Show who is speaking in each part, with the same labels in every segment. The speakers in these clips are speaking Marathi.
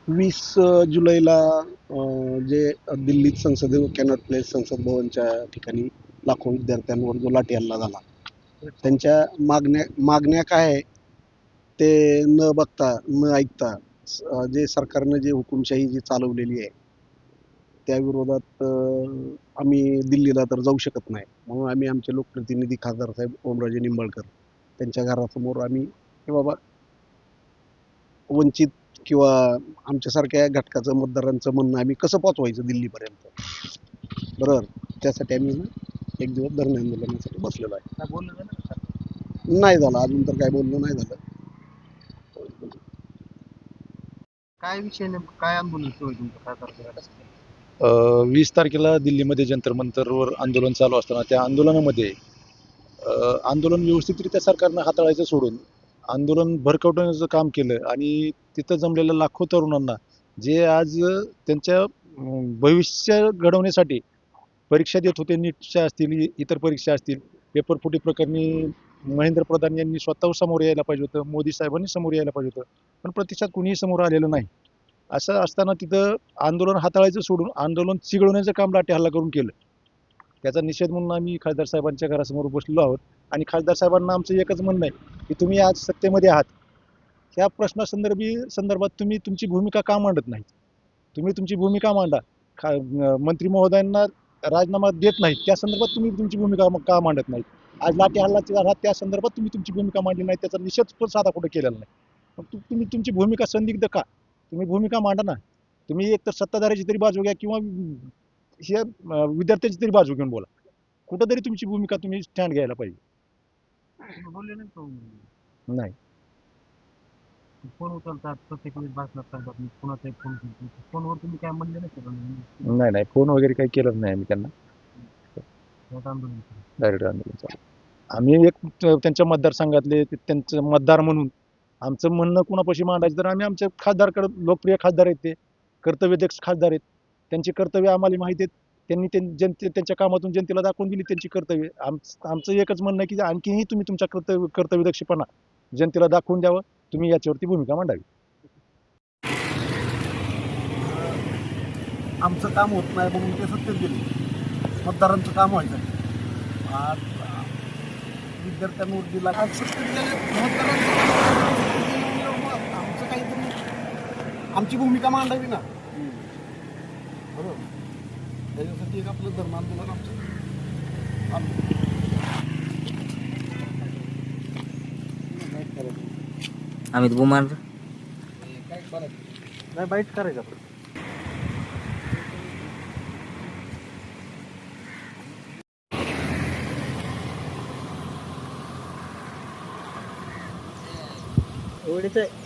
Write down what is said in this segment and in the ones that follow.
Speaker 1: 20 जुलैला जे दिल्लीत संसद कॅनॉट प्लेस संसद भवनच्या ठिकाणी लाखो विद्यार्थ्यांवर जो लाठी हल्ला झाला, त्यांच्या मागण्या काय आहे ते न बघता न ऐकता जे सरकारनं जे हुकुमशाही जी चालवलेली आहे त्या विरोधात आम्ही दिल्लीला तर जाऊ शकत नाही. म्हणून आम्ही आमचे लोकप्रतिनिधी खासदार साहेब ओमराजे निंबाळकर त्यांच्या घरासमोर आम्ही हे बाबा वंचित किंवा आमच्यासारख्या घटकाचं मतदारांचं म्हणणं आम्ही कसं पोचवायचं दिल्लीपर्यंत, बरोबर. त्यासाठी आम्ही एक दिवस धरणे आंदोलनासाठी बसलेलो आहे.
Speaker 2: काय बोलणं झालं का?
Speaker 1: नाही झालं अजून तर काय बोलणं नाही झालं.
Speaker 2: काय विषय नेमकं काय आंदोलन सुरू आहे तुमचं, काय करताय?
Speaker 3: 20 तारखेला दिल्लीमध्ये जंतर मंतरवर आंदोलन चालू असताना त्या आंदोलनामध्ये आंदोलन व्यवस्थितरित्या सरकारनं हाताळायचं सोडून आंदोलन भरकटवण्याचं काम केलं आणि तिथं जमलेल्या लाखो तरुणांना जे आज त्यांच्या भविष्य घडवण्यासाठी परीक्षा देत होते, नीटच्या असतील इतर परीक्षा असतील, पेपरफुटी प्रकरणी महेंद्र प्रधान यांनी स्वतः समोर यायला पाहिजे होतं, मोदी साहेबांनी समोर यायला पाहिजे होतं, पण प्रत्यक्षात कुणीही समोर आलेलं नाही. असं असताना तिथं आंदोलन हाताळायचं सोडून आंदोलन चिघळवण्याचं काम लाठी हल्ला करून केलं. त्याचा निषेध म्हणून आम्ही खासदार साहेबांच्या घरासमोर बसलेलो आहोत आणि खासदार साहेबांना आमचं एकच म्हणणं आहे की तुम्ही आज सत्तेमध्ये आहात, ह्या संदर्भात तुम्ही तुमची भूमिका का मांडत नाही? तुम्ही तुमची भूमिका मांडा. मंत्री महोदयांना राजीनामा देत नाहीत त्या संदर्भात तुम्ही तुमची भूमिका का मांडत नाहीत? आज लाठी हल्ला झाला त्या संदर्भात तुम्ही तुमची भूमिका मांडली नाही, त्याचा निषेध पण साधा कुठं केलेला नाही. मग तुम्ही तुमची भूमिका संदिग्ध का? तुम्ही भूमिका मांडा ना. तुम्ही एकतर सत्ताधाऱ्याची तरी बाजू घ्या किंवा हे विद्यार्थ्यांची तरी बाजू घेऊन बोला. कुठंतरी तुमची भूमिका तुम्ही स्टँड घ्यायला पाहिजे.
Speaker 2: तुम्ही बोलले नाही तो
Speaker 3: नाही.
Speaker 2: फोन उचलतात प्रत्येक वेळेस भाषणात सांगतात मी कुणाचाही फोन करतो फोनवर तुम्ही काय म्हणले नाही सर
Speaker 3: नाही फोन वगैरे काही केलं नाही आम्ही त्यांना.
Speaker 2: आंदोलन
Speaker 3: डायरेक्ट आंदोलन चालू. आम्ही एक त्यांच्या मतदारसंघातले त्यांचं मतदार म्हणून आमचं म्हणणं कुणापाशी मांडायचं तर आम्ही आमच्या खासदारकडे, लोकप्रिय खासदार आहेत, ते कर्तव्यदक्ष खासदार आहेत, त्यांची कर्तव्य आम्हाला माहिती आहेत, त्यांनी त्यांच्या कामातून जनतेला दाखवून दिली त्यांची कर्तव्य. आमचं एकच म्हणणं आहे की आणखीही तुम्ही तुमच्या कर्तव्यदक्षपणा जनतेला दाखवून द्यावं, तुम्ही याच्यावरती भूमिका मांडावी.
Speaker 1: आमचं काम होत नाही म्हणून ते सत्तेत गेले, मतदारांचं काम व्हायचं. आज विद्यार्थ्यांवर दिला सत्तेत गेले आमचं काहीतरी आमची भूमिका मांडावी ना, बरोबर. त्याच्यासाठी एक आपलं धर्म आंदोलन आमचं
Speaker 4: अमित बुमार
Speaker 1: काय करायचं नाही, बाईट करायचं आपण.
Speaker 4: एवढेच आहे.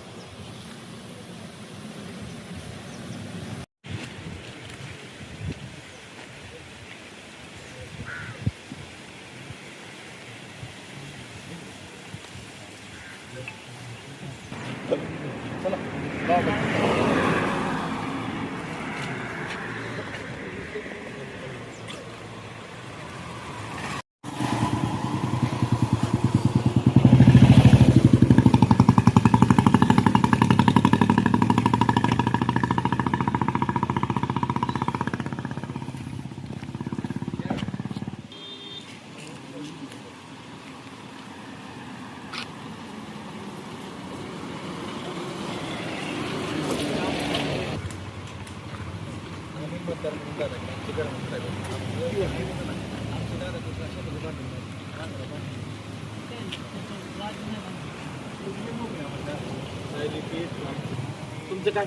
Speaker 2: तुमचं काय?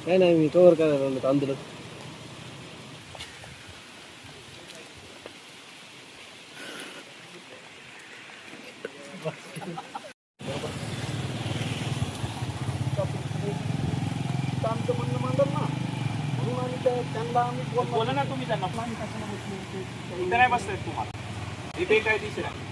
Speaker 4: काय नाही, मी कवर करायला आंदोलन.
Speaker 1: आमचं म्हणणं मांडल ना, म्हणून आम्ही त्यांना आम्ही
Speaker 2: बोला ना तुम्ही त्यांना इथं नाही बसतायत तुम्हाला, हे बेकायदेशीर आहे.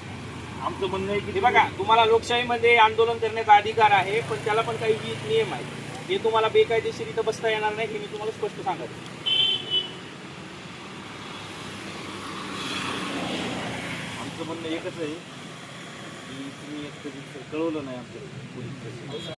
Speaker 2: आमचं म्हणणं आहे की बघा, तुम्हाला लोकशाहीमध्ये आंदोलन करण्याचा अधिकार आहे, पण त्याला पण काही विहित नियम आहेत. हे तुम्हाला बेकायदेशीर इथं बसता येणार नाही, हे मी तुम्हाला स्पष्ट सांगतो. आमचं म्हणणं एकच आहे की तुम्ही एक कळवलं नाही आमच्या पोलीस